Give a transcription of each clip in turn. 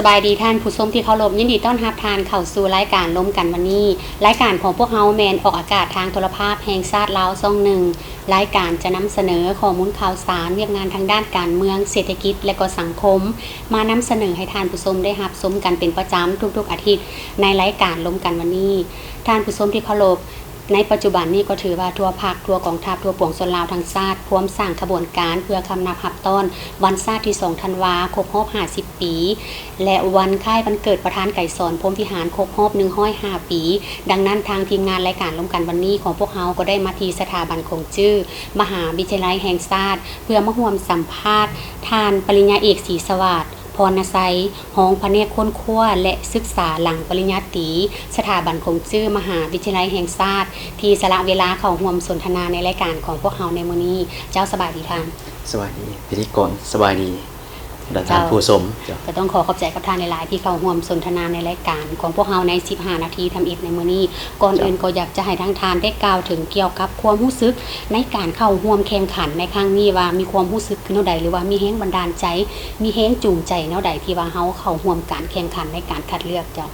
บายดีท่านผู้ชมที่เคารพยินดีต้อนรับทานเข้าสู่รายการล้มกันวันนี้รายการของพวกเฮาแมนออกอากาศทางโทรภาพแห่งชาติลาวช่องหนึ่งรายการจะนำเสนอข้อมูลข่าวสารเวียกงานทางด้านการเมืองเศรษฐกิจและก็สังคมมานำเสนอให้ท่านผู้ชมได้รับชมกันเป็นประจำทุกๆอาทิตย์ในรายการล้มกันวันนี้ท่านผู้ชมที่เคารพในปัจจุบันนี้ก็ถือว่าทั่วภาคทั่วกองทัพทั่วปวงชนลาวทั้งชาติพร้อมสร้างขบวนการเพื่อคำนับรับต้อนวันชาติที่2ธันวาคมครบรอบ50ปีและวันคล้ายวันเกิดประธานไก่สอนพรหมวิหารครบรอบ105ปีดังนั้นทางทีมงานรายการล้มกันวันนี้ของพวกเราก็ได้มาที่สถาบันคงจื้อมหาวิทยาลัยแห่งชาติเพื่อมาร่วมสัมภาษณ์ท่านปริญญาเอกศรีสวัสดิ์พรณไซห้องพระเนตรค้นคว้าและศึกษาหลังปริญญาตรีสถาบันคงจื้อมหาวิทยาลัยแห่งชาติที่สละเวลาเข้าร่วมสนทนาในรายการของพวกเราในมื้อนี้เจ้าสบายดีท่านสบายดีพิธีกรสบายดีท่านผู้ชมก็ต้องขอบใจกับท่านหลายๆที่เข้าร่วมสนทนาในรายการของพวกเราใน15นาทีทำอิฐในมื้อนี้ก่อนอื่นก็อยากจะให้ทางทานได้กล่าวถึงเกี่ยวกับความรู้สึกในการเข้าร่วมแข่งขันในครั้งนี้ว่ามีความรู้สึกแนวใดหรือว่ามีแรงบันดาลใจมีแรงจูงใจแนวใดที่ว่าเฮาเข้าร่วมการแข่งขันในการคัดเลือกเจ้า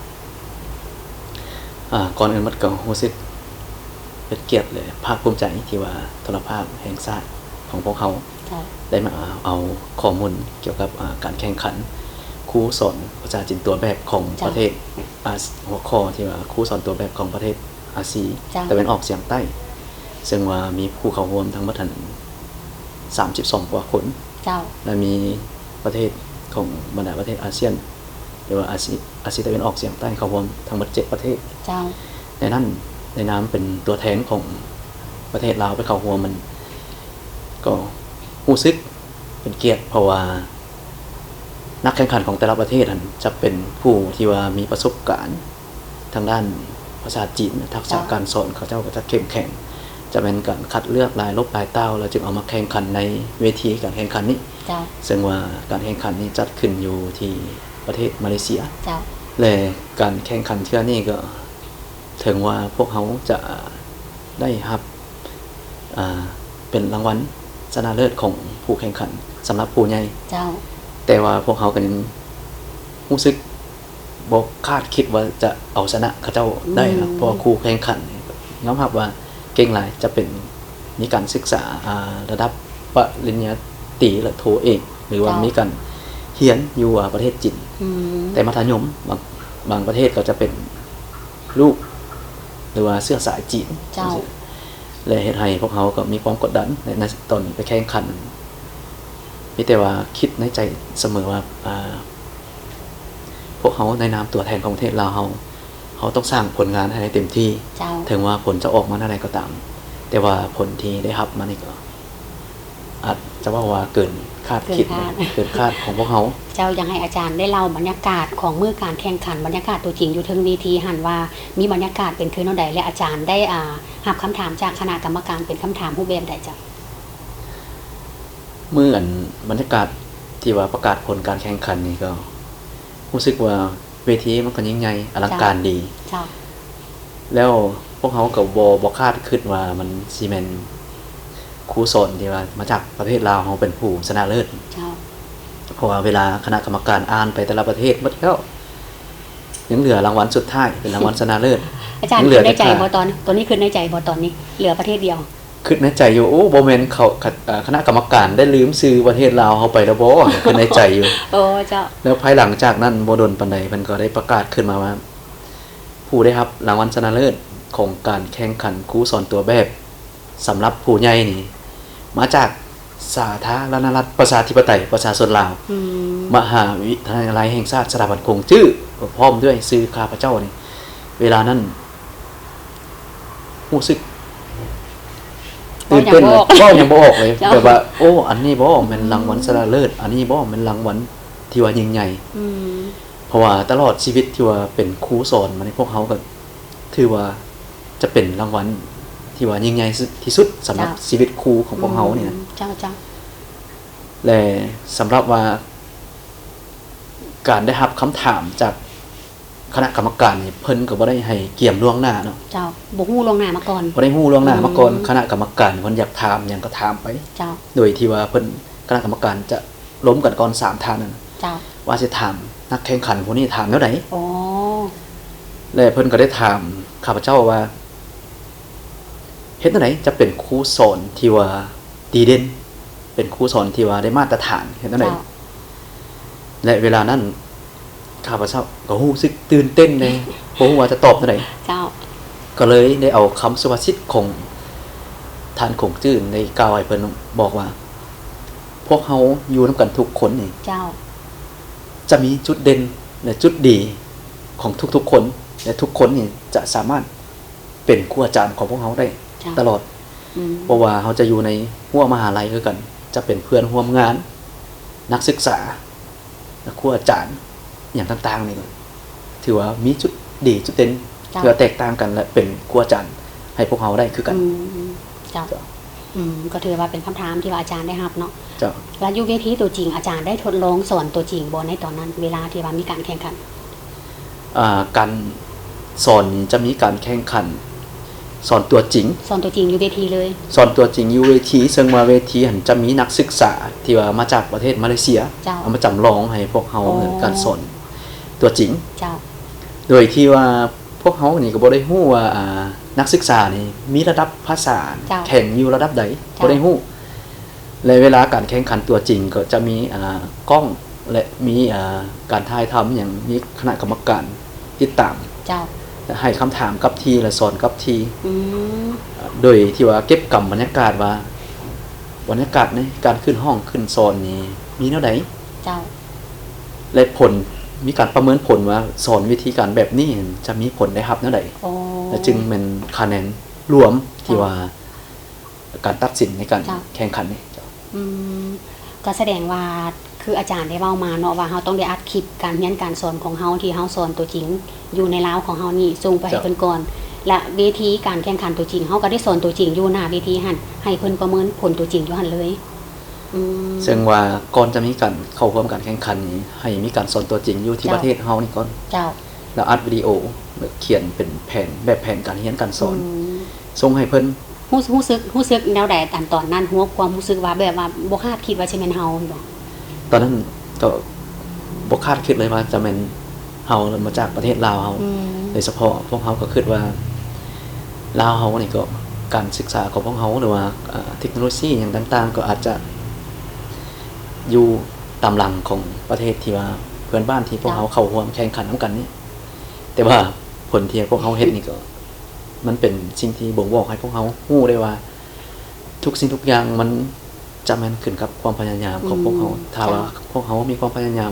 ก่อนอื่นมันก็รู้สึกเป็นเกียรติเลยภาคภูมิใจที่ว่าโทรภาพแห่งชาติของพวกเขาได้มาเอาข้อมูลเกี่ยวกับการแข่งขันครูสอนภาษาจีนตัวแบบของประเทศหัวข้อที่ว่าครูสอนตัวแบบของประเทศอาเซียนตะวันออกเฉียงใต้ซึ่งว่ามีผู้เข้าร่วมทั้งหมด32กว่าคนและมีประเทศของบรรดาประเทศอาเซียนหรือว่าอาเซียนตะวันออกเฉียงใต้เข้าร่วมทั้งหมด7ประเทศในนั้นในนามเป็นตัวแทนของประเทศลาวไปเข้าร่วมมันก็รู้สึกเป็นเกียรติเพราะว่านักแข่งขันของแต่ละประเทศจะเป็นผู้ที่ว่ามีประสบการณ์ทางด้านภาษาจีนทักษะการสอนเขาเจ้าก็จะเข้มแข็งจะเป็นการคัดเลือกรายลบรายเต้าแล้วจึงเอามาแข่งขันในเวทีการแข่งขันนี้ซึ่งว่าการแข่งขันนี้จัดขึ้นอยู่ที่ประเทศมาเลเซียและการแข่งขันเที่ยวนี้ก็ถึงว่าพวกเขาจะได้รับเป็นรางวัลชนะเลิศของผู้แข่งขันสำหรับผู้ใหญ่แต่ว่าพวกเขาก็ยังรู้สึกบ่คาดคิดว่าจะเอาชนะเขาเจ้าได้นะเพราะคู่แข่งขันยอมรับว่าเก่งหลายจะเป็นมีการศึกษาระดับปริญญาตรีและโทเอกหรือว่ามีการเรียนอยู่ประเทศจีนแต่มัธยมบางประเทศก็จะเป็นลูกหรือว่าเสื้อสายจีนและเหตุให้พวกเขาก็มีความกดดันในตอนไปแข่งขันมีแต่ว่าคิดในใจเสมอว่าพวกเขาในนามตัวแทนของประเทศลาวเขาต้องสร้างผลงานให้ได้เต็มที่ถึงว่าผลจะออกมาอะไรก็ตามแต่ว่าผลที่ได้รับมานี่ก็อาจจะว่าเกินคาดคิดเกินคาดของพวกเขาเจ้ายังให้อาจารย์ได้เล่าบรรยากาศของมื้อการแข่งขันบรรยากาศตัวจริงอยู่เทิงเวทีหันว่ามีบรรยากาศเป็นคือแนวใดและอาจารย์ได้รับคำถามจากคณะกรรมการเป็นคำถามรูปแบบใดจ้ะเมื่อบรรยากาศที่ว่าประกาศผลการแข่งขันนี่ก็รู้สึกว่าเวทีมันก็ยิ่งใหญ่อลังการดีแล้วพวกเขาก็บ่คาดคิดว่ามันสิแม่นครูสอนที่ว่ามาจากประเทศลาวเขาเป็นผู้ชนะเลิศเพราะว่าเวลาคณะกรรมการอ่านไปแต่ละประเทศหมดแล้วยังเหลือรางวัลสุดท้ายเป็นรางวัลชนะเลิศอาจารย์คิดในใจบ่ตอนนี้คิดในใจบ่ตอนนี้เหลือประเทศเดียวคิดในใจอยู่โอ้บ่แม่นเขาคณะกรรมการได้ลืมชื่อประเทศลาวเฮาไปแล้วบ่คิดในใจอยู่โอ้เจ้าแล้วภายหลังจากนั้นบ่ดนปานใดเพิ่นก็ได้ประกาศขึ้นมาว่าผู้ได้รับรางวัลชนะเลิศของการแข่งขันครูสอนตัวแบบสำหรับผู้ใหญ่นี่มาจากสาธารณรัฐประชาธิปไตยประชาชนลาวมหาวิทยาลัยแห่งชาติสถาบันคงจื้อพร้อมด้วยชื่อข้าพเจ้านี่เวลานั้นรู้สึกตื่นเต้นก็ยังบ่ออกเลยแบบว่าโอ้อันนี้บ่แม่นรางวัลชนะเลิศอันนี้บ่แม่นรางวัลที่ว่ายิ่งใหญ่เพราะว่าตลอดชีวิตที่ว่าเป็นครูสอนมาในพวกเขาก็ถือว่าจะเป็นรางวัลที่ว่ายิ่งใหญ่ที่สุดสำหรับชีวิตครูของพวกเขาเนี่ยจ้าและสำหรับว่าการได้รับคำถามจากคณะกรรมการนี่เพิ่นก็บ่ได้ให้เกี่ยมล่วงหน้าเนาะเจ้าบ่ฮู้ล่วงหน้ามาก่อนบ่ได้ฮู้ล่วงหน้ามาก่อนคณะกรรมการเพิ่นอยากถามหยังก็ถามไปเจ้าโดยที่ว่าเพิ่นคณะกรรมการจะล้มกันก่อน3ท่านนั่นเจ้า ว่าสิถามนักแข่งขันพวกนี้ถามแนวใด อ๋อ แล้วเพิ่นก็ได้ถามข้าพเจ้าว่าเฮ็ดจังไดจะเป็นครูสอนที่ว่าดีเด่นเป็นครูสอนที่ว่าได้มาตรฐานเฮ็ดจังได เจ้า และเวลานั้นข้าพเจ้าก็รู้สึกตื่นเต้นเลยบ่รู้ว่าจะตอบจังได เจ้า ก็เลยได้เอาคำสุภาษิตของท่านคงจื้นในกล่าวให้เพิ่นบอกว่า พวกเฮาอยู่นํกันทุกคนนี่ เจ้า จะมีจุดเด่นและจุดดีของทุกๆคนและทุกคนนี่จะสามารถเป็นครูอาจารย์ของพวกเฮาได้ เจ้า ตลอด อืม เพราะว่าเขาจะอยู่ในหัวมหาลัยคือกัน จะเป็นเพื่อนร่วมงาน นักศึกษาและครูอาจารย์อย่างต่างๆนี่ก็ถือว่ามีจุดดีจุดเด่นเพื่อแตกต่างกันและเป็นครูอาจารย์ให้พวกเขาได้คือกัน เจ้า ก็ถือว่าเป็นคำถามที่ว่าอาจารย์ได้รับเนาะ เจ้า แล้วอยู่เวทีตัวจริงอาจารย์ได้ทดลองสอนตัวจริงบ่ในตอนนั้น เวลาที่ว่ามีการแข่งขัน การสอนนี่จะมีการแข่งขัน สอนตัวจริง สอนตัวจริงอยู่เวทีเลย สอนตัวจริงอยู่เวทีซึ่งมาเวทีหันจะมีนักศึกษาที่ว่ามาจากประเทศมาเลเซีย เจ้า เอามาจำลองให้พวกเขา อ๋อ การสอนตัวจริง เจ้า โดยที่ว่าพวกเขานี่ก็บ่ได้ฮู้ว่านักศึกษานี่มีระดับภาษา เจ้า แข่งอยู่ระดับใด เจ้า บ่ได้ฮู้และเวลาการแข่งขันตัวจริงก็จะมีกล้องและมีการถ่ายทำอย่างมีคณะกรรมการติดตาม เจ้า และให้คำถามกับทีและสอนกับที อืม โดยที่ว่าเก็บกำบรรยากาศว่าบรรยากาศในการขึ้นห้องขึ้นสอนนี่มีแนวใด เจ้า และผลมีการประเมินผลว่าสอนวิธีการแบบนี้จะมีผลได้รับแนวใด โอ้ และจึงเป็นคะแนนรวมที่ว่าการตัดสินในการ จ้ะ แข่งขันนี่ อืมก็แสดงว่าคืออาจารย์ได้เว้ามาเนาะว่าเราต้องได้อัดคลิปการเรียนการสอนของเฮาที่เฮาสอนตัวจริง อยู่ในลาวของเฮานี่ส่งไปให้เพิ่นก่อน และเวทีการแข่งขันตัวจริงเฮาก็ได้สอนตัวจริงอยู่หน้าเวทีหั่นให้เพิ่นประเมินผลตัวจริงอยู่หั่นเลย อืม ซึ่งว่าก่อนจะมีการเข้าร่วมการแข่งขันนี้ให้มีการสอนตัวจริงอยู่ที่ จ้ะ ประเทศเฮานี่ก่อน เจ้า แล้วอัดวิดีโอแล้วเขียนเป็นแผนแบบแผนการเรียนการสอน ม ส่งให้เพิ่น รู้สึกแนวใดอันตอนนั้นหัวความรู้สึกว่าแบบว่าบ่คาดคิดว่าสิแม่นเฮาบ่ ตอนนั้นก็บ่คาดคิดเลยว่าจะเป็นเฮามาจากประเทศลาวเฮา อืม โดยเฉพาะพวกเฮาก็คิดว่าลาวเฮานี่ก็การศึกษาของพวกเฮาหรือว่าเทคโนโลยีอย่างต่างๆ ก็อาจจะอยู่ตามหลังของประเทศที่ว่าเพื่อนบ้านที่พวกเฮาเข้าร่วมแข่งขันนํกันนี่แต่ว่าผลที่พวกเฮาเฮ็ดนี่ก็มันเป็นสิ่งที่บ่งบอกให้พวกเฮาฮู้ได้ว่า ทุกสิ่งทุกอย่างมันจะแม่นขึ้นกับความพยายามของพวกเฮาถ้าว่าพวกเฮามีความพยายาม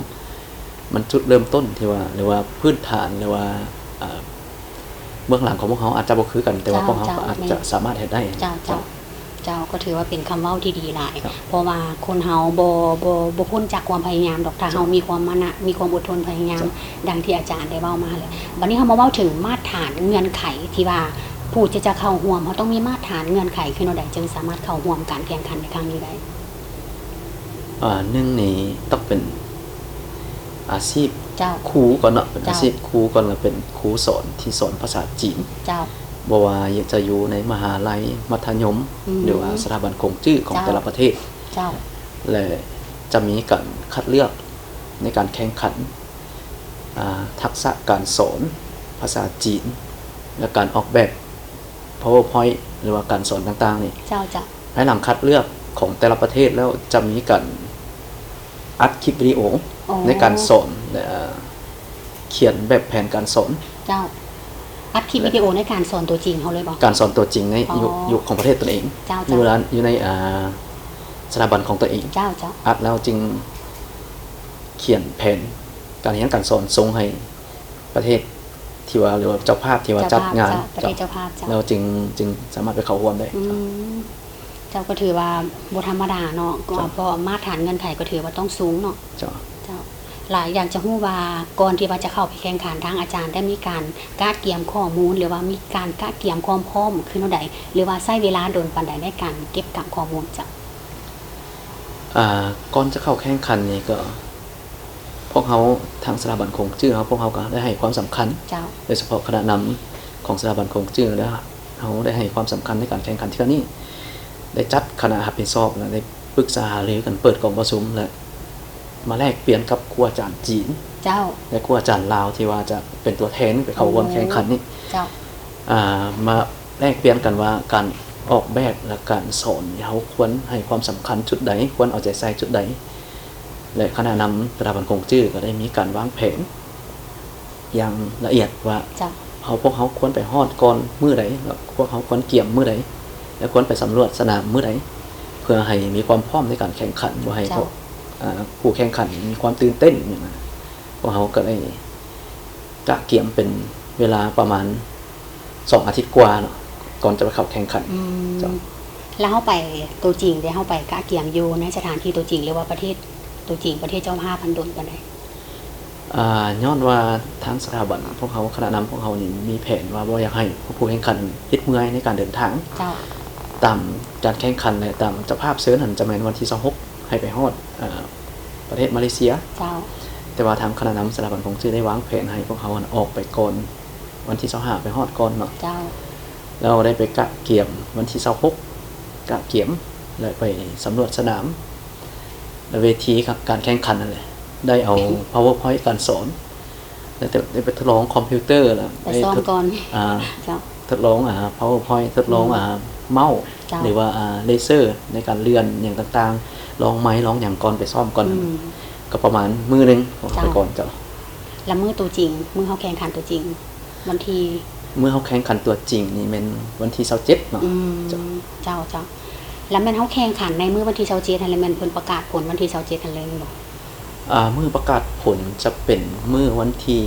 มันจุดเริ่มต้นที่ว่าหรือว่าพื้นฐานหรือว่าเบื้องหลังของพวกเขาอาจจะบ่คือกัน แต่ว่าพวกเขาก็อาจจะสามารถเฮ็ดได้ เจ้าก็ถือว่าเป็นคำเว้าที่ดีหลาย ครับ เพราะว่าคนเฮาบ่พ้นจากความพยายามดอกถ้าเฮามีความมานะมีความอดทนพยายาม ดังที่อาจารย์ได้เว้ามาเลยวันนี้เฮามาเว้าถึงมาตรฐานเงื่อนไขที่ว่าผู้ที่จะเข้าร่วมเขาต้องมีมาตรฐานเงื่อนไขคือแนวใดจึงสามารถเข้าร่วมการแข่งขันในครั้งนี้ได้ หนึ่งนี่ต้องเป็นอาชีพ เจ้า ครูก่อนเนาะเป็น เจ้า อาชีพครูก่อนแล้วเป็นครูสอนที่สอนภาษาจีน เจ้า บ่ว่าจะอยู่ในมหาลัยมัธยม หรือว่าสถาบันคงจื้อของ เจ้า แต่ละประเทศ เจ้า และจะมีการคัดเลือกในการแข่งขันทักษะการสอนภาษาจีน และการออกแบบ PowerPoint หรือว่าการสอนต่างๆนี่ เจ้าจะ ภายหลังคัดเลือกของแต่ละประเทศแล้วจะมีการอัดคลิปวิดีโอ อ๋อ ในการสอนและเขียนแบบแผนการสอน เจ้าอัดคลิปวิดีโอในการสอนตัวจริงเขาเลยบ่ การสอนตัวจริงใน อ๋อ ยุคของประเทศตนเอง เจ้า อยู่ในสถาบันของตัวเอง เจ้าเจ้า อัดแล้วจึงเขียนแผนการเรียนการสอนส่งให้ประเทศที่ว่าหรือว่าเจ้าภาพที่ว่าจัดงาน ประเทศเจ้าภาพเจ้า แล้วจึงสามารถไปเข้าร่วมได้ อืมเจ้าก็ถือว่าบ่ธรรมดาเนาะก็ จ้ะ เพราะมาตรฐานเงินไขก็ถือว่าต้องสูงเนาะ เจ้า เจ้าหลายอยากจะรู้ว่าก่อนที่ว่าจะเข้าไปแข่งขันทางอาจารย์ได้มีการกาดเตรียมข้อมูล หรือว่ามีการกาดเตรียมความพร้อมคือเท่าใดหรือว่าใช้เวลาโดนปานใดในการเก็บกับข้อมูลเจ้า ก่อนจะเข้าแข่งขันนี่ก็ พวกเขาทางสถาบันคงจื้อพวกเขาก็ได้ให้ความสำคัญ เจ้า โดยเฉพาะคณะนำของสถาบันคงจื้อแล้วเขาได้ให้ความสำคัญในการแข่งขันที่นี้ได้จัดคณะรับผิดชอบและได้ปรึกษาหารือกันเปิดกองประชุมและ มาแลกเปลี่ยนกับครูอาจารย์จีนเจ้าและครูอาจารย์ลาวที่ว่าจะเป็นตัวแทนไปเข้าร่วมแข่งขันนี่เจ้ามาแลกเปลี่ยนกันว่าการออกแบบและการสอนเขาควรให้ความสำคัญจุดใดควรเอาใจใส่จุดใดและคณะนำสถาบันคงจื้อก็ได้มีการวางแผนอย่างละเอียดว่าพวกเขาควรไปฮอดก่อนมื้อใดแล้วพวกเขาควรเกี่ยมมื้อใดและควรไปสำรวจสนามมื้อใดเพื่อให้มีความพร้อมในการแข่งขันบ่ให้ผู้แข่งขันมีความตื่นเต้นอย่างนั้นพวกเขาก็ได้กะเกี่ยมเป็นเวลาประมาณ2 อาทิตย์กว่าเนาะก่อนจะไปเข้าแข่งขันแล้วเข้าไปตัวจริงได้เข้าไปกะเกี่ยมอยู่ในสถานที่ตัวจริงหรือว่าประเทศตัวจริงประเทศเจ้าภาพพันดลกันได้ย้อนว่าทางสถาบันพวกเขาคณะนำพวกเขานี่มีแผนว่าบ่อยากให้ผู้แข่งขันติดเมื่อยในการเดินทางตามการแข่งขันและตามเจ้าภาพเซิร์นหันจะแม่นวันที่26ให้ไปฮอดประเทศมาเลเซียแต่ว่าทางคณะนำสถาบันคงจื้อได้วางแผนให้พวกเขาออกไปก่อนวันที่25ไปฮอดก่อนเนาะเราได้ไปกะเกี่ยมวันที่26กะเกี่ยมแล้วไปสำรวจสนามและเวทีครับการแข่งขันนั่นแหละได้เอา PowerPoint การสอนได้ไปทดลองคอมพิวเตอร์แล้วไปซ้อมก่อนทดลอง PowerPoint ทดลองเมาส์หรือว่าเลเซอร์ในการเลื่อนอย่างต่างๆลองไม้ลองอย่างก่อนไปซ้อมก่อนก็ประมาณมื้อนึงไปก่อนเจ้าแล้วมื้อตัวจริงมื้อเฮาแข่งขันตัวจริงวันที่มื้อเฮาแข่งขันตัวจริงนี่แม่นวันที่27เนาะเจ้าแล้วแม่นเฮาแข่งขันในมื้อวันที่27นั่นแหละแม่นเพิ่นประกาศผลวันที่27นั่นเลยบ่มื้อประกาศผลจะเป็นมื้อวันที่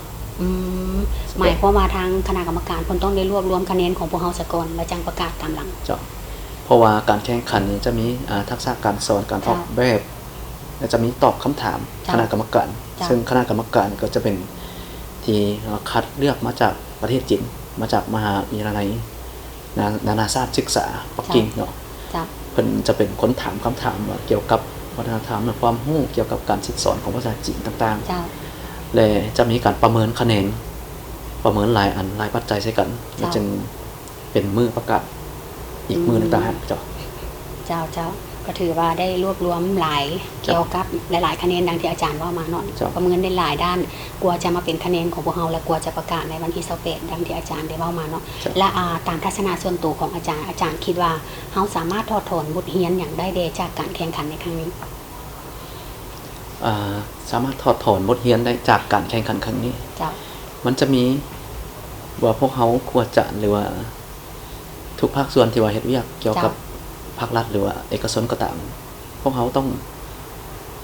28หมายความว่าทางคณะกรรมการเพิ่นต้องได้รวบรวมคะแนนของพวกเฮาซะก่อนแล้วจังประกาศตามหลังเจ้าเพราะว่าการแข่งขันนี้จะมีทักษะการสอนการออกแบบและจะมีตอบคำถามคณะกรรมการซึ่งคณะกรรมการก็จะเป็นที่คัดเลือกมาจากประเทศจีนมาจากมหาวิทยาลัยนานาชาติศึกษาปักกิ่งเนาะเพิ่นจะเป็นคนถามคำถามเกี่ยวกับวัฒนธรรมและความรู้เกี่ยวกับการศึกษาของภาษาจีนต่างๆและจะมีการประเมินคะแนนประเมินหลายอันหลายปัจจัยใช้กันและจึงเป็นมือประกาศอีกมือนึงต่างหากเจ้าก็ถือว่าได้รวบรวมหลายเกี่ยวกับหลายๆคะแนนดังที่อาจารย์ว่ามาเนาะประเมินได้หลายด้านกลัวจะมาเป็นคะแนนของพวกเราและกลัวจะประกาศในวันที่28ดังที่อาจารย์ได้เว้ามาเนาะและตามทัศนะส่วนตัวของอาจารย์คิดว่าเฮาสามารถถอดถอนบทเรียนอย่างได้เดจากการแข่งขันในครั้งนี้สามารถถอดถอนบทเรียนได้จากการแข่งขันครั้งนี้มันจะมีว่าพวกเขาควรจะหรือว่าทุกภาคส่วนที่ว่าเฮ็ดเวียกเกี่ยวกับภาครัฐหรือว่าเอกชนก็ตามพวกเขาต้อง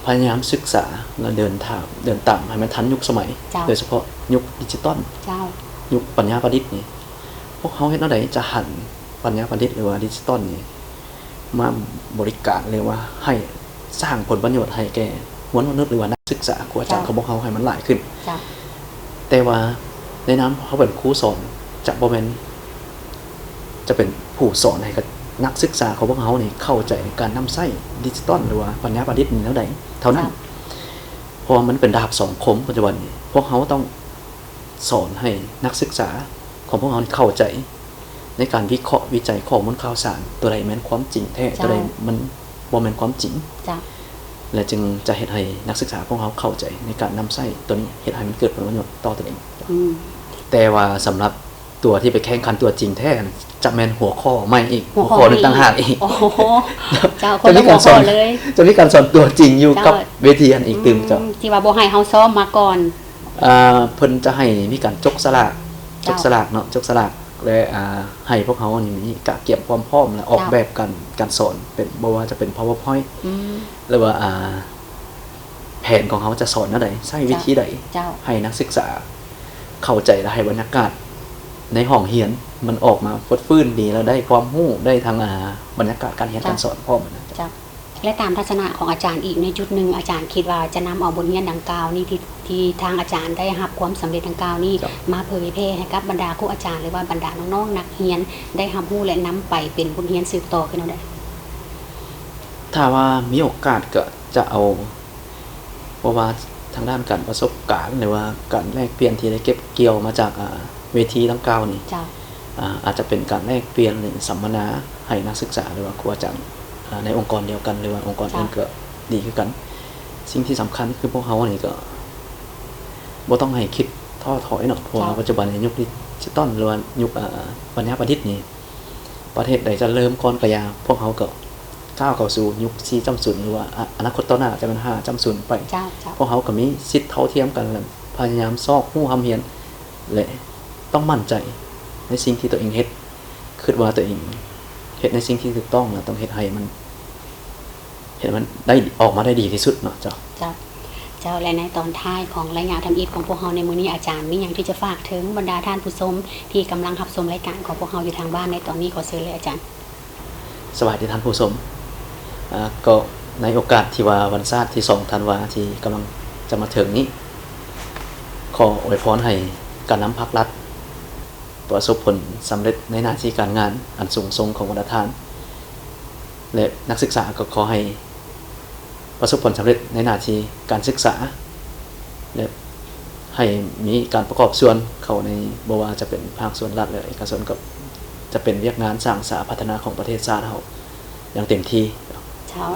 พยายามศึกษาและเดินตามให้มันทันยุคสมัยโดยเฉพาะยุคดิจิตอลยุคปัญญาประดิษฐ์นี่พวกเขาเฮ็ดแนวใดจะหันปัญญาประดิษฐ์หรือว่าดิจิตอลนี่มาบริการหรือว่าให้สร้างผลประโยชน์ให้แก่มวลมนุษย์หรือว่านักศึกษาครูอาจารย์ของพวกเขาให้มันหลายขึ้นแต่ว่าในนั้นเขาเป็นครูสอนจะบ่แม่นจะเป็นผู้สอนให้กับนักศึกษาของพวกเขาเนี่ยเข้าใจการนำใช้ดิจิตอลหรือว่าปัญญาประดิษฐ์นี่แล้วใดเท่านั้นเพราะมันเป็นดาบสองคมปัจจุบันนี้พวกเขาต้องสอนให้นักศึกษาของพวกเขาเข้าใจในการวิเคราะห์วิจัยข้อมูลข่าวสารตัวใดแม่นความจริงแท้ตัวใดมันบ่แม่นความจริงและจึงจะเฮ็ดให้นักศึกษาพวกเขาเข้าใจในการนำใช้ตัวนี้เฮ็ดให้มันเกิดผลประโยชน์ต่อตัวเองแต่ว่าสำหรับตัวที่ไปแข่งขันตัวจริงแท้จะแม่นหัวข้อใหม่อีกหัวข้อนึงต่างหากอีกเจ้าคนละหัวข้อเลยจะมีการสอนตัวจริงอยู่กับเวทีอันอีกตึมเจ้าที่ว่าบ่ให้เฮาซ้อมมาก่อนเพิ่นจะให้มีการจกสลากเนาะจกสลากและให้พวกเขานี่มีกะเก็บความพร้อมและออกแบบการสอนเป็นบ่ว่าจะเป็น PowerPoint หรือว่าแผนของเขาจะสอนแนวใดใช้วิธีใดให้นักศึกษาเข้าใจและให้บรรยากาศในห้องเรียนมันออกมาฟดฟื้นดีแล้วได้ความรู้ได้ทั้งบรรยากาศการเรียนการสอนพร้อมนะและตามทัศนะของอาจารย์อีกในจุดหนึ่งอาจารย์คิดว่าจะนำเอาบทเรียนดังกล่าวนี่ที่ทางอาจารย์ได้รับความสำเร็จดังกล่าวนี่มาเผยแพร่ให้กับบรรดาครูอาจารย์หรือว่าบรรดาน้องๆนักเรียนได้รับรู้และนำไปเป็นบทเรียนสืบต่อขึ้นเอาได้ถ้าว่ามีโอกาสก็จะเอาเพราะว่าทางด้านการประสบการณ์หรือว่าการแลกเปลี่ยนที่ได้เก็บเกี่ยวมาจากเวทีดังกล่าวนี่อาจจะเป็นการแลกเปลี่ยนหรือสัมมนาให้นักศึกษาหรือว่าครูอาจารย์ในองค์กรเดียวกันหรือว่าองค์กรอื่นก็ ดีคือกันสิ่งที่สำคัญคือพวกเฮานี่ก็บ่ต้องให้คิดท้อถอยเนาะเพราะว่าปัจจุบันในยุคดิจิตอลหรือว่ายุคปัญญาประดิษฐ์นี่ประเทศใดจะเริ่มก่อนก็อย่าพวกเฮาก็ก้าวเข้าสู่ยุค 4.0 หรือว่าอนาคตต่อหน้าจะเป็น 5.0 ไปพวกเฮาก็มีสิทธิ์เท่าเทียมกันแล้วพยายามซอกฮู้ความเห็นและต้องมั่นใจในสิ่งที่ตัวเองเฮ็ดคิดว่าตัวเองเฮ็ดในสิ่งที่ถูกต้องแล้วต้องเฮ็ดให้มันได้ออกมาได้ดีที่สุดเนาะเจ้าและในตอนท้ายของรายงานทำอิฐของพวกเฮาในมื้อนี้อาจารย์มีหยังที่จะฝากถึงบรรดาท่านผู้ชมที่กำลังรับชมรายการของพวกเฮาอยู่ทางบ้านในตอนนี้ขอเชิญเลยอาจารย์สวัสดีท่านผู้ชมก็ในโอกาสที่ว่าวันชาติที่2ธันวาคมที่กำลังจะมาถึงนี้ขออวยพรให้การนำภาครัฐประสบผลสำเร็จในหน้าที่การงานอันสูงส่งของบรรดาท่านและนักศึกษาก็ขอให้ประสบผลสำเร็จในหน้าที่การศึกษาและให้มีการประกอบส่วนเข้าในบ่ว่าจะเป็นภาคส่วนรัฐหรือเอกชนก็จะเป็นเวียกงานสร้างสรรค์พัฒนาของประเทศชาติเฮาอย่างเต็มที่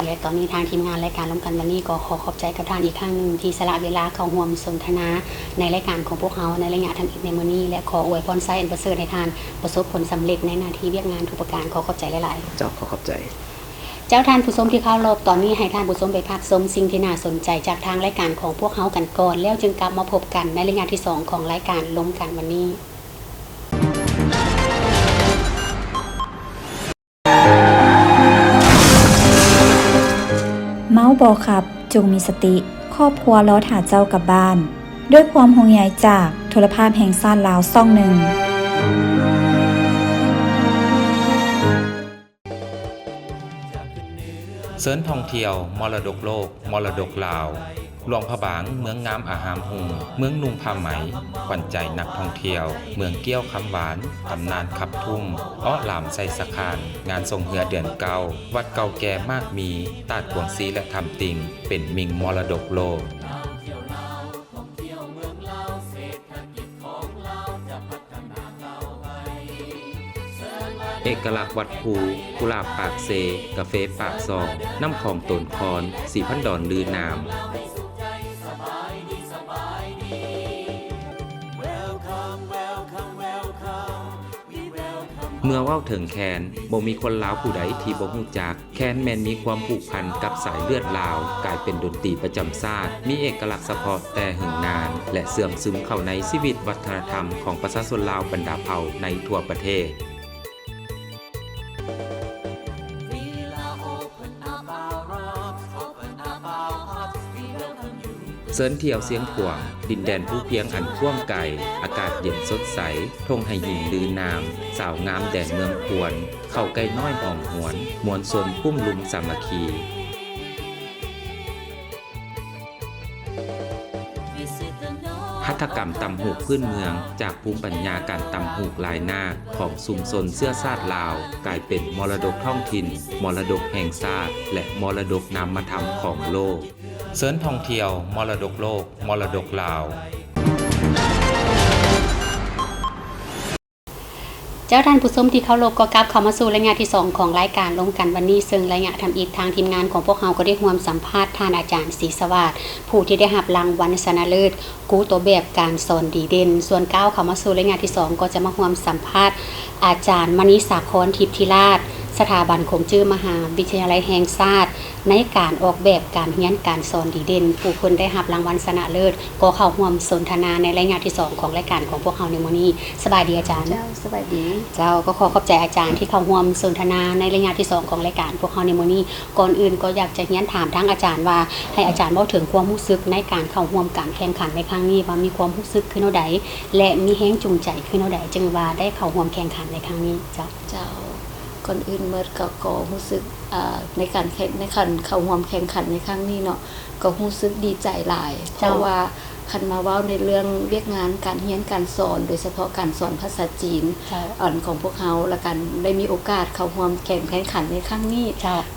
และตอนนี้ทางทีมงานรายการร่วมกันวันนี้ก็ขอขอบใจกับท่านอีกครั้งนึงที่สละเวลาเข้าร่วมสนทนาในรายการของพวกเฮาในระยะทำอิฐในมื้อนี้และขออวยพรไซอันประเสริฐให้ท่านประสบผลสำเร็จในหน้าที่เวียกงานทุกประการขอขอบใจหลายๆเจ้าขอขอบใจเจ้าท่านผู้ชมที่เข้ารอบตอนนี้ให้ท่านผู้ชมไปพักชมสิ่งที่น่าสนใจจากทางรายการของพวกเฮากันก่อนแล้วจึงกลับมาพบกันในรายงานที่2ของรายการล้มกันวันนี้เมาบ่ขับจงมีสติครอบครัวล้อถาเจ้ากลับบ้านด้วยความห่วงใยจากโทรภาพแห่งชาติลาวช่องหนึ่งเสริญท่องเที่ยวมรดกโลกมรดกลาวหลวงพระบางเมืองงามอาหามหุงเมืองนุ่งผ้าไหมขวัญใจนักท่องเที่ยวเมืองเกี้ยวคำหวานตำนานขับทุ่งอ้อหลามไซสะคานงานทรงเหือเดือนเก่าวัดเก่าแก่มากมีตาดกวงซีและทำติงเป็นมิงมรดกโลกเอกลักษณ์วัดภูกุหลาบปากเซกาเฟปากซองน้ำของตนคอนสีพันดอนลือนามเมื่อเว้าถึงแคนบ่มีคนลาวผู้ใดที่บ่ฮู้จักแคนแม่นมีความผูกพันกับสายเลือดลาวกลายเป็นดนตรีประจำชาติมีเอกลักษณ์เฉพาะแต่หึงนานและเสื่อมซึมเข้าในชีวิตวัฒนธรรมของประชาชนลาวบรรดาเผ่าในทั่วประเทศเสินเที่ยวเสียงขวางดินแดนผู้เพียงอันกว้างไกลอากาศเย็นสดใสทงให้หินลือนามสาวงามแดนเมืองพวนเข้าใกล้น้อยหอมหวนมวลชนพุ่มลุมสามัคคีหัตถกรรมตำหูกพื้นเมืองจากภูมิปัญญาการตำหูกลายนาคของชุมชนเสื้อชาติลาวกลายเป็นมรดกท้องถิ่นมรดกแห่งชาติและมรดกนามธรรมของโลกเสริญท่องเที่ยวมรดกโลกมรดกลาวเจ้าท่านผู้ชมที่เคารพก็กลับเข้ามาสู่รายงานที่2ของรายการล้มกันวันนี้ซึ่งรายงานทำอิฐทางทีมงานของพวกเราก็ได้ร่วมสัมภาษณ์ท่านอาจารย์ศรีสวัสดิ์ผู้ที่ได้รับรางวัลชนะเลิศกู้ตัวแบบการสอนดีเด่นส่วนก้าวเข้ามาสู่รายงานที่2ก็จะมาร่วมสัมภาษณ์อาจารย์มณีสาครทิพย์ธิราชสถาบันคงจื้อมหาวิทยาลัยแห่งชาติในการออกแบบการเรียนการสอนดีเด่นผู้คนได้รับรางวัลชนะเลิศก็เข้าร่วมสนทนาในรายงานที่2ของรายการของพวกเราในมื้อนี้สบายดีอาจารย์เจ้าสบายดีเจ้าก็ขอขอบใจอาจารย์ที่เข้าร่วมสนทนาในรายงานที่2ของรายการพวกเราในมื้อนี้ก่อนอื่นก็อยากจะเรียนถามทั้งอาจารย์ว่าให้อาจารย์เว้าถึงความรู้สึกในการเข้าร่วมการแข่งขันในครั้งนี้ว่ามีความรู้สึกคือแนวใดและมีแรงจูงใจคือแนวใดจึงว่าได้เข้าร่วมแข่งขันในครั้งนี้เจ้าก่อนอื่นเมื่อก็รู้สึกในการเข้าร่วมแข่งขันในครั้งนี้เนาะก็รู้สึกดีใจหลายเพราะว่า คันมาเว้าในเรื่องเวียกงานการเรียนการสอนโดยเฉพาะการสอนภาษาจีนของพวกเขาและกันได้มีโอกาสเข้าร่วมแข่งขันในครั้งนี้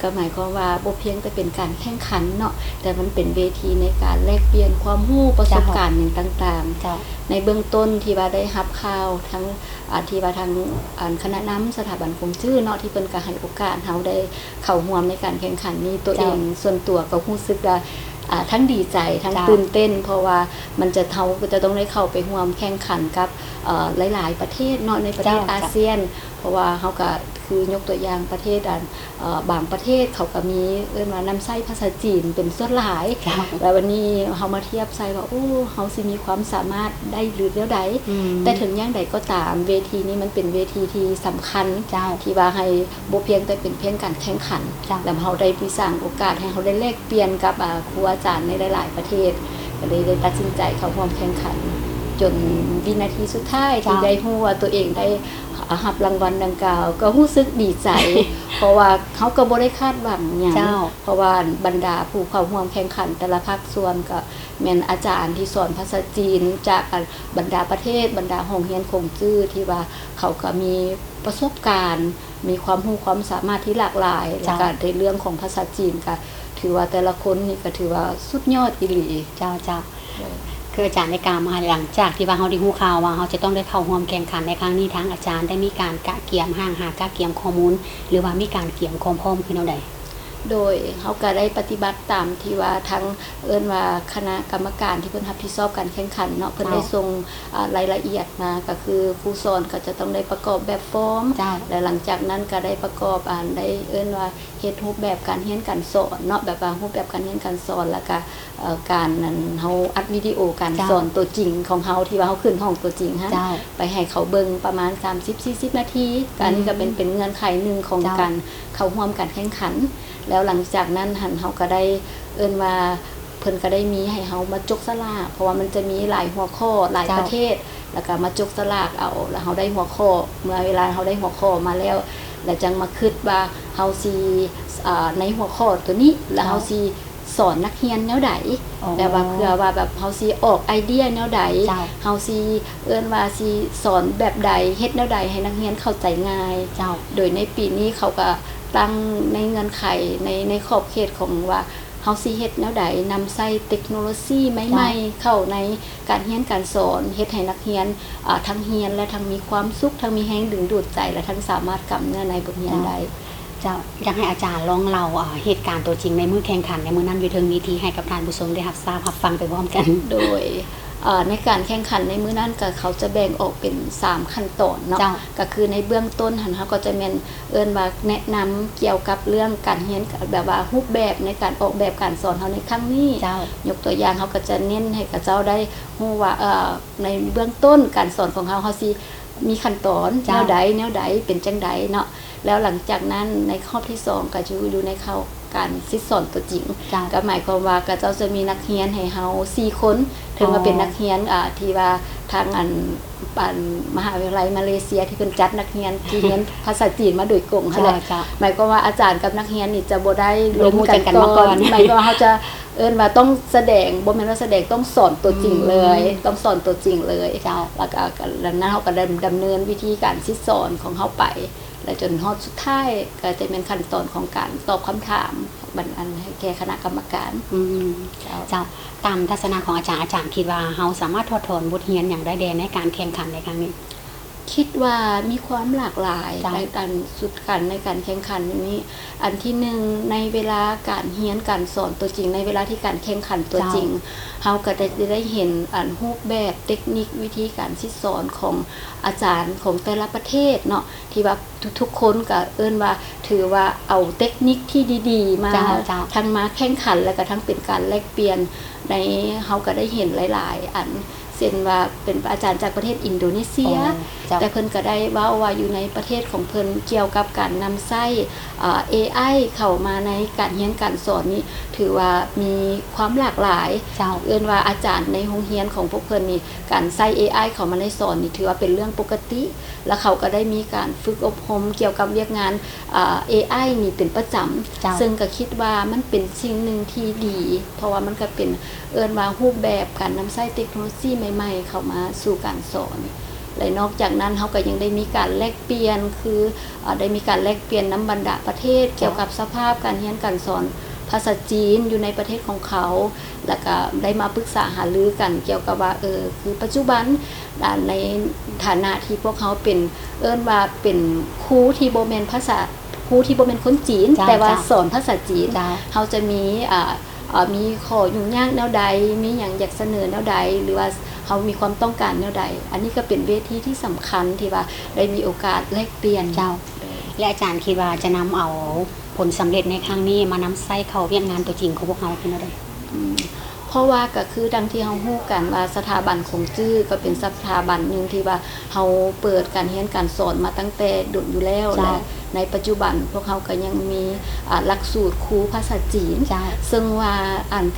ก็หมายความว่าบ่เพียงแต่เป็นการแข่งขันเนาะแต่มันเป็นเวทีในการแลกเปลี่ยนความรู้ประสบการณ์อย่างต่างๆในเบื้องต้นที่ว่าได้รับข่าวทั้งที่ว่าทางคณะนำสถาบันคงจื้อเนาะที่เพิ่นก็ให้โอกาสเฮาได้เข้าร่วมในการแข่งขันนี้ตัวเองส่วนตัวก็รู้สึกว่าทั้งดีใจทั้งตื่นเต้นเพราะว่ามันจะต้องได้เข้าไปร่วมแข่งขันกับหลายๆประเทศเนาะในประเทศอาเซียนเพราะว่าเฮาก็คือยกตัวอย่างประเทศบางประเทศเขาก็มีว่านำใช้ภาษาจีนเป็นส่วนหลายแล้ววันนี้เฮามาเทียบใส่ว่าโอ้เฮาสิมีความสามารถได้หรือแล้วใดแต่ถึงอย่างใดก็ตามเวทีนี้มันเป็นเวทีที่สำคัญที่ว่าให้บ่เพียงแต่เป็นเพียงการแข่งขันแล้วเฮาได้มีสร้างโอกาสให้เฮาได้แลกเปลี่ยนกับครูอาจารย์ในหลายๆประเทศก็เลยได้ตัดสินใจเข้าร่วมแข่งขันจนวินาทีสุดท้ายที่ได้รู้ว่าตัวเองได้รับรางวัลดังกล่าวก็รู้สึกดีใจ เพราะว่าเขาก็บ่ได้คาดหวังหยังเพราะว่าบรรดาผู้เข้าร่วมแข่งขันแต่ละภาคส่วนก็แม่นอาจารย์ที่สอนภาษาจีนจากบรรดาประเทศบรรดาโรงเรียนคงจื้อที่ว่าเขาก็มีประสบการณ์มีความรู้ความสามารถที่หลากหลายและก็ในเรื่องของภาษาจีนก็ถือว่าแต่ละคนนี่ก็ถือว่าสุดยอดอีหลีเจ้าคืออาจารย์ในการมาหลังจากที่ว่าเฮาได้ฮู้ข่าวว่าเฮาจะต้องได้เข้าร่วมแข่งขันในครั้งนี้ทั้งอาจารย์ได้มีการกะเกี่ยมหากะเกี่ยมข้อมูลหรือว่ามีการเกี่ยมความพร้อมคือแนวใดโดยเขาก็ได้ปฏิบัติตามที่ว่าทั้งว่าคณะกรรมการที่เพิ่นรับผิดชอบการแข่งขันเนาะเพิ่นได้ส่งรายละเอียดมาก็คือผู้สอนก็จะต้องได้ประกอบแบบฟอร์มและหลังจากนั้นก็ได้ประกอบได้ว่าเฮ็ดรูปแบบการเรียนการสอนเนาะแบบว่ารูปแบบการเรียนการสอนแล้วก็การนั้นเฮาอัดวิดีโอการสอนตัวจริงของเฮาที่ว่าเฮาขึ้นห้องตัวจริงฮะไปให้เขาเบิ่งประมาณ 30-40 นาทีอันนี้ก็เป็นเงื่อนไขนึงของการเข้าร่วมการแข่งขันแล้วหลังจากนั้นเฮาก็ได้ว่าเพิ่นก็ได้มีให้เฮามาจกสลากเพราะว่ามันจะมีหลายหัวข้อหลายประเทศแล้วก็มาจกสลากเอาแล้วเฮาได้หัวข้อเมื่อเวลาเฮาได้หัวข้อมาแล้วจังมาคิดว่าเฮาสิในหัวข้อตัวนี้แล้วเฮาสิสอนนักเรียนแนวใดแบบว่าเพื่อว่าแบบเฮาสิออกไอเดียแนวใดเฮาสิว่าสิสอนแบบใดเฮ็ดแนวใดให้นักเรียนเข้าใจง่ายโดยในปีนี้เขาก็ตั้งในเงื่อนไขในขอบเขตของว่าเฮาสิเฮ็ดแนวใดนำใช้เทคโนโลยีใหม่ๆเข้าในการเรียนการสอนเฮ็ดให้นักเรียนทั้งเรียนและทั้งมีความสุขทั้งมีแรงดึงดูดใจและทั้งสามารถกำเนื้อในบทเรียนได้อยากให้อาจารย์ลองเล่าเหตุการณ์ตัวจริงในมื้อแข่งขันในมื้อนั้นอยู่เทิงวิธีให้กับท่านผู้ชมได้รับทราบรับฟังไปพร้อมกันโดยในการแข่งขันในมื้อนั้นก็เขาจะแบ่งออกเป็น3ขั้นตอนเนาะก็คือในเบื้องต้นเฮาก็จะแม่นว่าแนะนำเกี่ยวกับเรื่องการเรียนแบบว่ารูปแบบในการออกแบบการสอนเฮาในครั้งนี้ยกตัวอย่างเฮาก็จะเน้นให้กับเจ้าได้รู้ว่าในเบื้องต้นการสอนของเฮาสิมีขั้นตอนแนวใดเป็นจังไดเนาะแล้วหลังจากนั้นในข้อที่2ก็จะอยู่ในเข้าการสิสอนตัวจริงก็หมายความว่าก็เจ้าจะมีนักเรียนให้เฮา4คนถึงว่าเป็นนักเรียนที่ว่าทางมหาวิทยาลัยมาเลเซียที่เพิ่นจัดนักเรียนที่เรียนภาษาจีนมาโดยตรงค่ะหมายความว่าอาจารย์กับนักเรียนนี่จะบ่ได้ร่วมกันมาก่อนหมายความว่าเฮาจะว่าต้องแสดงบ่แม่นว่าแสดงต้องสอนตัวจริงเลยต้องสอนตัวจริงเลยแล้วก็แล้วนั้นเฮาก็ดำเนินวิธีการสิสอนของเฮาไปและจนฮอดสุดท้ายก็จะเป็นขั้นตอนของการตอบคำถามบรรณาให้แก่คณะกรรมการเจ้าตามทัศนะของอาจารย์คิดว่าเฮาสามารถถอดถอนบทเรียนอย่างได้แดในการแข่งขันในครั้งนี้คิดว่ามีความหลากหลายในการสุดกันในการแข่งขันนี้อันที่1ในเวลาการเรียนการสอนตัวจริงในเวลาที่การแข่งขันตัวจริงเฮาก็ได้เห็นรูปแบบเทคนิควิธีการสอนของอาจารย์ของแต่ละประเทศเนาะที่ว่าทุกคนก็ว่าถือว่าเอาเทคนิคที่ดีๆมาทั้งมาแข่งขันแล้วก็ทั้งเป็นการแลกเปลี่ยนในเฮาก็ได้เห็นหลายๆ เช่นว่าเป็นอาจารย์จากประเทศอินโดนีเซียแต่เพิ่นก็ได้เว้าว่าอยู่ในประเทศของเพิ่นเกี่ยวกับการนำใช้ AI เข้ามาในการเรียนการสอนนี่ถือว่ามีความหลากหลายเอิ้นว่าอาจารย์ในโรงเรียนของพวกเพิ่นนี่การใช้ AI เข้ามาในสอนนี่ถือว่าเป็นเรื่องปกติแล้วเขาก็ได้มีการฝึกอบรมเกี่ยวกับเวียกงานAI นี่เป็นประจำซึ่งก็คิดว่ามันเป็นสิ่งหนึ่งที่ดีเพราะว่ามันก็เป็นเอิ้นว่ารูปแบบการนำใช้เทคโนโลยีใหม่ๆเข้ามาสู่การสอนและนอกจากนั้นเขาก็ยังได้มีการแลกเปลี่ยนคือได้มีการแลกเปลี่ยนน้ำบรรดาประเทศเกี่ยวกับสภาพการเรียนการสอนภาษาจีนอยู่ในประเทศของเขาแล้วก็ได้มาปรึกษาหารือกันเกี่ยวกับว่าคือปัจจุบันในฐานะที่พวกเขาเป็นเอิ้นว่าเป็นครูที่บ่แม่นภาษาครูที่บ่แม่นคนจีนแต่ว่าสอนภาษาจีนเขาจะมีข้อยุ่งยากแนวใดมีหยังอยากเสนอแนวใดหรือว่าเขามีความต้องการแนวใดอันนี้ก็เป็นเวทีที่สำคัญที่ว่าได้มีโอกาสแลกเปลี่ยนและอาจารย์คิดว่าจะนำเอาผลสำเร็จในครั้งนี้มานำใส่เข้าเวียกงานตัวจริงของพวกเราเป็นอะไรเพราะว่าก็คือดังที่เฮาฮู้กันว่าสถาบันคงจื้อก็เป็นสถาบันนึงที่ว่าเฮาเปิดการเรียนการสอนมาตั้งแต่ดุจอยู่แล้วและในปัจจุบันพวกเขาก็ยังมีหลักสูตรครูภาษาจีนซึ่งว่า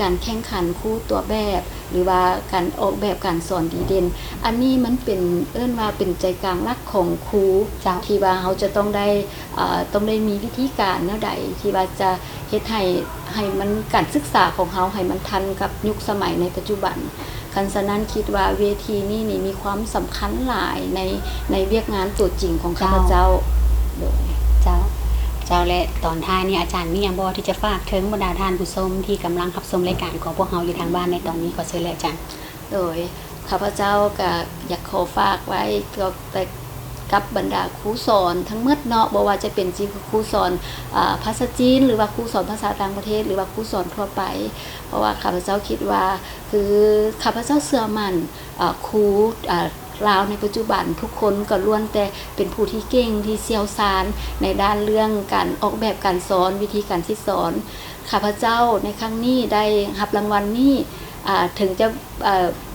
การแข่งขันครูตัวแบบหรือว่าการออกแบบการสอนดีเด่นอันนี้มันเป็นเอิ้นว่าเป็นใจกลางหลักของครูที่ว่าเขาจะต้องได้มีวิธีการแนวใดที่ว่าจะเฮ็ดให้มันการศึกษาของเขาให้มันทันกับยุคสมัยในปัจจุบันคันฉะนั้นคิดว่าเวทีนี้นี่มีความสำคัญหลายในเวียกงานตัวจริงของข้าพเจ้าเจ้าและตอนท้ายนี่อาจารย์มีหยังบ่ที่จะฝากถึงบรรดาท่านผู้ชมที่กำลังรับชมรายการของพวกเราอยู่ทางบ้านในตอนนี้ขอเชิญเลยอาจารย์โดยข้าพเจ้าก็อยากขอฝากไว้กับบรรดาครูสอนทั้งหมดเนาะบ่ว่าจะเป็นครูสอนภาษาจีนหรือว่าครูสอนภาษาต่างประเทศหรือว่าครูสอนทั่วไปเพราะว่าข้าพเจ้าคิดว่าคือข้าพเจ้าเชื่อมั่นครูลาวในปัจจุบันทุกคนก็ล้วนแต่เป็นผู้ที่เก่งที่เชี่ยวชาญในด้านเรื่องการออกแบบการสอนวิธีการสอนข้าพเจ้าในครั้งนี้ได้รับรางวัลนี้ถึงจะ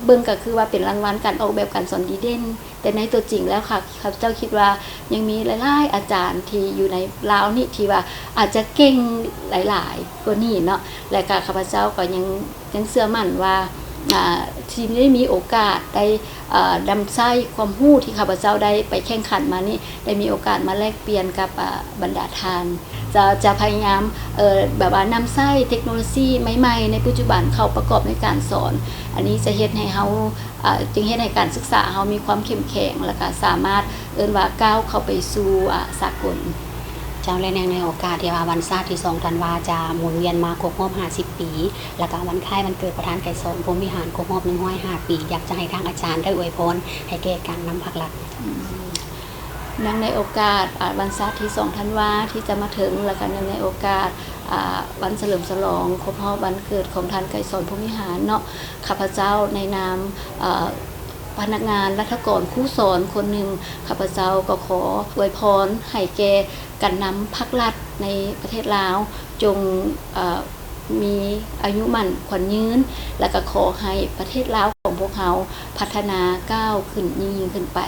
เบิ่งก็คือว่าเป็นรางวัลการออกแบบการสอนดีเด่นแต่ในตัวจริงแล้วค่ะข้าพเจ้าคิดว่ายังมีหลายๆอาจารย์ที่อยู่ในลาวนี่ที่ว่าอาจจะเก่งหลายๆกว่านี้เนาะและก็ข้าพเจ้าก็ยังเชื่อมั่นว่าทีมได้มีโอกาสได้ดำไส้ความรู้ที่ข้าพเจ้าได้ไปแข่งขันมานี่ได้มีโอกาสมาแลกเปลี่ยนกับบรรดาทานจะพยายามแบบว่านำไส้เทคโนโลยีใหม่ๆในปัจจุบันเข้าประกอบในการสอนอันนี้จะเฮ็ดให้เฮาจึงเฮ็ดให้การศึกษาเฮามีความเข้มแข็งและก็สามารถว่าก้าวเข้าไปสู่สากลเจ้าและในโอกาสที่ว่าวันชาติที่2ธันวาจะหมุนเวียนมาครบรอบ50ปีแล้วก็วันคล้ายวันเกิดประธานไกรสอนพรหมวิหารครบรอบ105ปีอยากจะให้ทางอาจารย์ได้อวยพรให้แก่การนำพักหลักเนื่องในโอกาสวันชาติที่2ธันวาที่จะมาถึงแล้วก็เนื่องในโอกาสวันเฉลิมฉลองครบรอบวันเกิดของท่านไกรสอนพรหมวิหารเนาะข้าพเจ้าในนามพนักงานรัฐกรครูสอนคนหนึ่งข้าพเจ้าก็ขออวยพรให้แก่การนำภาครัฐในประเทศลาวจงมีอายุมั่นขวัญยืนและก็ขอให้ประเทศลาวของพวกเขาพัฒนาก้าวขึ้นยิ่งขึ้นไป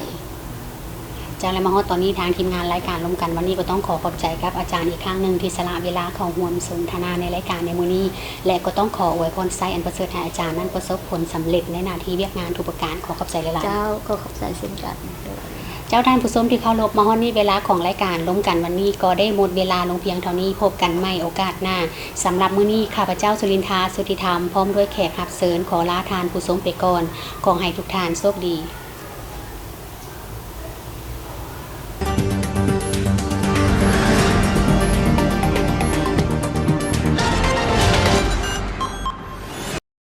จากและมาฮอดตอนนี้ทางทีมงานรายการร่วมกันวันนี้ก็ต้องขอบใจกับอาจารย์อีกครั้งหนึ่งที่สละเวลาเข้าร่วมสนทนาในรายการในมื้อนี้และก็ต้องขออวยพรไซอันประเสริฐให้อาจารย์นั้นประสบผลสำเร็จในหน้าที่เวียกงานทุกประการขอขอบใจหลายๆเจ้าก็ขอบใจเช่นกันเจ้าท่านผู้ชมที่เคารพมาฮอดนี้เวลาของรายการร่วมกันวันนี้ก็ได้หมดเวลาลงเพียงเท่านี้พบกันใหม่โอกาสหน้าสำหรับมื้อนี้ข้าพเจ้าสุรินทราสุทธิธรรมพร้อมด้วยแขกรับเชิญขอลาทานผู้ชมไปก่อนขอให้ทุกท่านโชคดี